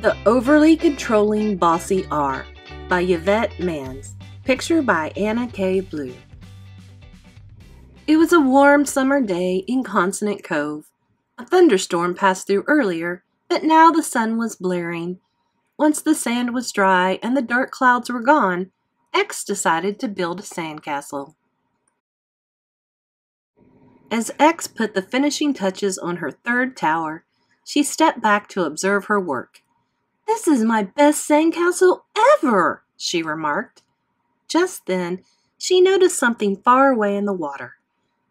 The Overly Controlling Bossy R by Yvette Mans. Picture by Anna K. Blue. It was a warm summer day in Consonant Cove. A thunderstorm passed through earlier, but now the sun was blaring. Once the sand was dry and the dark clouds were gone, X decided to build a sandcastle. As X put the finishing touches on her third tower, she stepped back to observe her work. "This is my best sandcastle ever," she remarked. Just then, she noticed something far away in the water.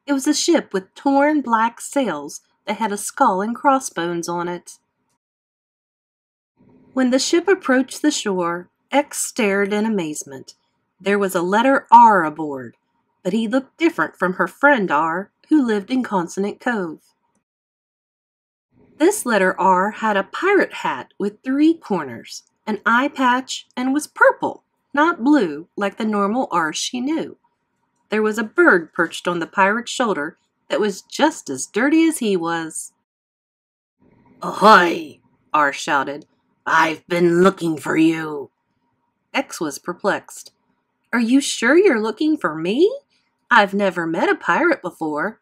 It was a ship with torn black sails that had a skull and crossbones on it. When the ship approached the shore, X stared in amazement. There was a letter R aboard, but he looked different from her friend R, who lived in Consonant Cove. This letter R had a pirate hat with 3 corners, an eye patch, and was purple, not blue like the normal R she knew. There was a bird perched on the pirate's shoulder that was just as dirty as he was. "Ahoy!" R shouted. "I've been looking for you." X was perplexed. "Are you sure you're looking for me? I've never met a pirate before."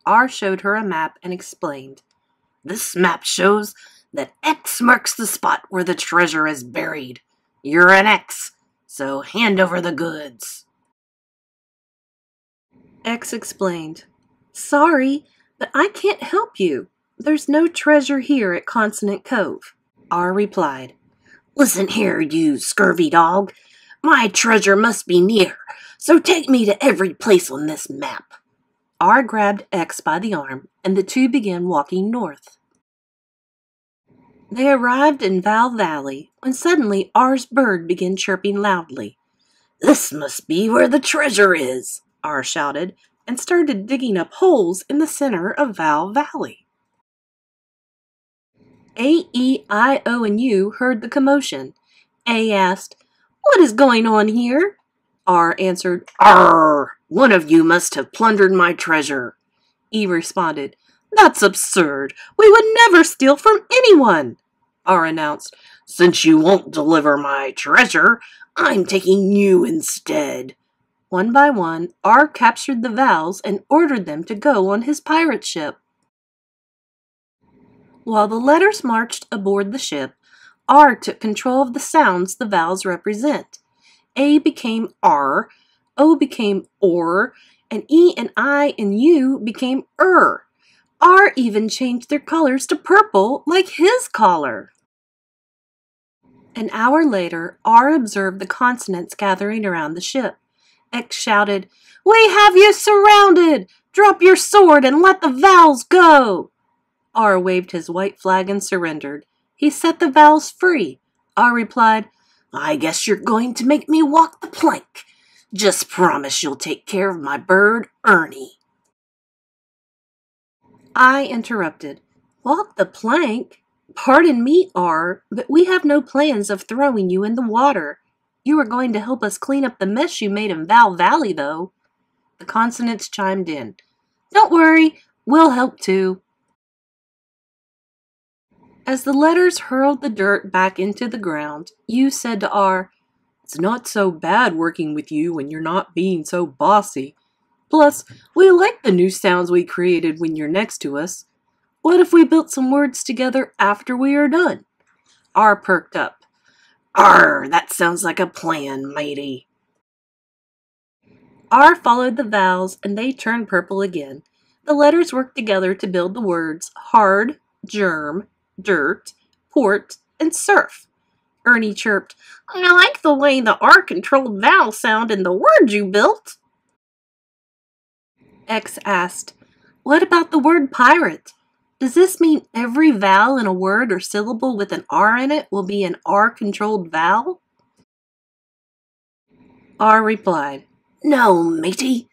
R showed her a map and explained. "This map shows that X marks the spot where the treasure is buried. You're an X, so hand over the goods." X explained, "Sorry, but I can't help you. There's no treasure here at Consonant Cove." R replied, "Listen here, you scurvy dog. My treasure must be near, so take me to every place on this map." R grabbed X by the arm, and the two began walking north. They arrived in Val Valley, when suddenly R's bird began chirping loudly. "This must be where the treasure is," R shouted, and started digging up holes in the center of Val Valley. A, E, I, O, and U heard the commotion. A asked, "What is going on here?" R answered, "Arr! One of you must have plundered my treasure." E responded, "That's absurd. We would never steal from anyone." R announced, "Since you won't deliver my treasure, I'm taking you instead." One by one, R captured the vowels and ordered them to go on his pirate ship. While the letters marched aboard the ship, R took control of the sounds the vowels represent. A became R, O became OR, and E and I and U became R even changed their colors to purple like his collar. An hour later, R observed the consonants gathering around the ship. X shouted, "We have you surrounded! Drop your sword and let the vowels go!" R waved his white flag and surrendered. He set the vowels free. R replied, "I guess you're going to make me walk the plank. Just promise you'll take care of my bird, Ernie." I interrupted. "Walk the plank? Pardon me, R, but we have no plans of throwing you in the water. You are going to help us clean up the mess you made in Val Valley, though." The consonants chimed in. "Don't worry, we'll help too." As the letters hurled the dirt back into the ground, U said to R, "It's not so bad working with you when you're not being so bossy. Plus, we like the new sounds we created when you're next to us. What if we built some words together after we are done?" R perked up. "Arr, that sounds like a plan, matey." R followed the vowels and they turned purple again. The letters worked together to build the words hard, germ, dirt, port, and surf. Ernie chirped, "I like the way the R-controlled vowel sound in the word you built." X asked, "What about the word pirate? Does this mean every vowel in a word or syllable with an R in it will be an R-controlled vowel?" R replied, "No, matey.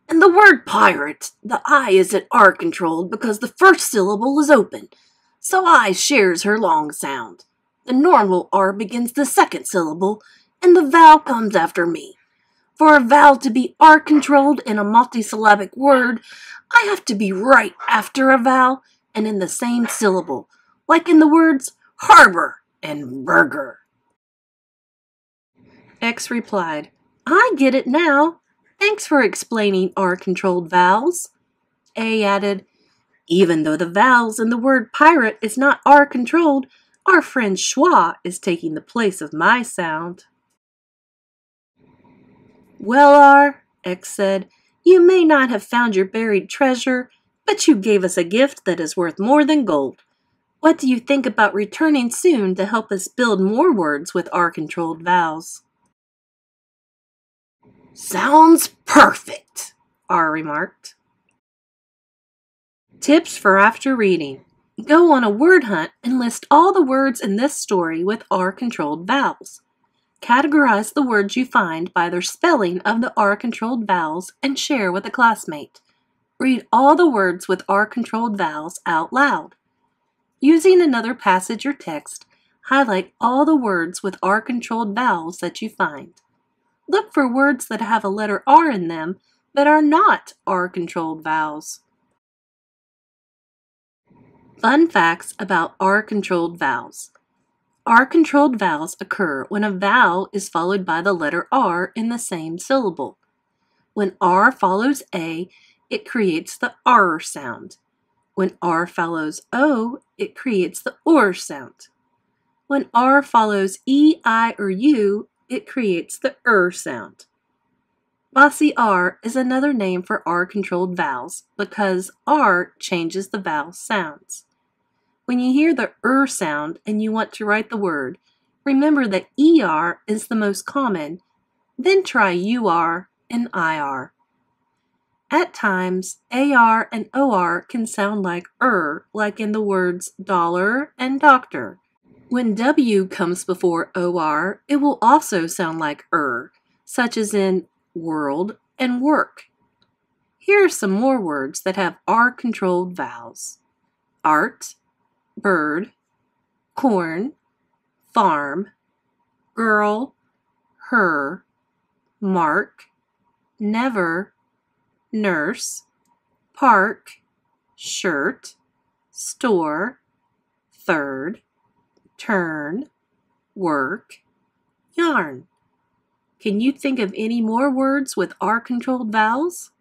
In the word pirate, the I isn't R-controlled because the first syllable is open, so I shares her long sound. The normal R begins the second syllable, and the vowel comes after me. For a vowel to be R-controlled in a multisyllabic word, I have to be right after a vowel and in the same syllable, like in the words harbor and burger. X replied, I get it now. Thanks for explaining R-controlled vowels. A added, even though the vowels in the word pirate is not R-controlled, our friend schwa is taking the place of my sound. Well, R, X said, you may not have found your buried treasure, but you gave us a gift that is worth more than gold. What do you think about returning soon to help us build more words with R-controlled vowels? Sounds perfect, R remarked. Tips for after reading. Go on a word hunt and list all the words in this story with R-controlled vowels. Categorize the words you find by their spelling of the R-controlled vowels and share with a classmate. Read all the words with R-controlled vowels out loud. Using another passage or text, highlight all the words with R-controlled vowels that you find. Look for words that have a letter R in them but are not R-controlled vowels. Fun facts about R-controlled vowels. R-controlled vowels occur when a vowel is followed by the letter R in the same syllable. When R follows A, it creates the R sound. When R follows O, it creates the OR sound. When R follows E, I, or U, it creates the sound. BOSSY R is another name for R-controlled vowels because R changes the vowel sounds. When you hear the sound and you want to write the word, remember that ER is the most common, then try UR and IR. At times, AR and OR can sound like like in the words dollar and doctor. When W comes before OR, it will also sound like such as in world and work. Here are some more words that have R-controlled vowels. Art, bird, corn, farm, girl, her, mark, never, nurse, park, shirt, store, third, turn, work, yarn. Can you think of any more words with R-controlled vowels?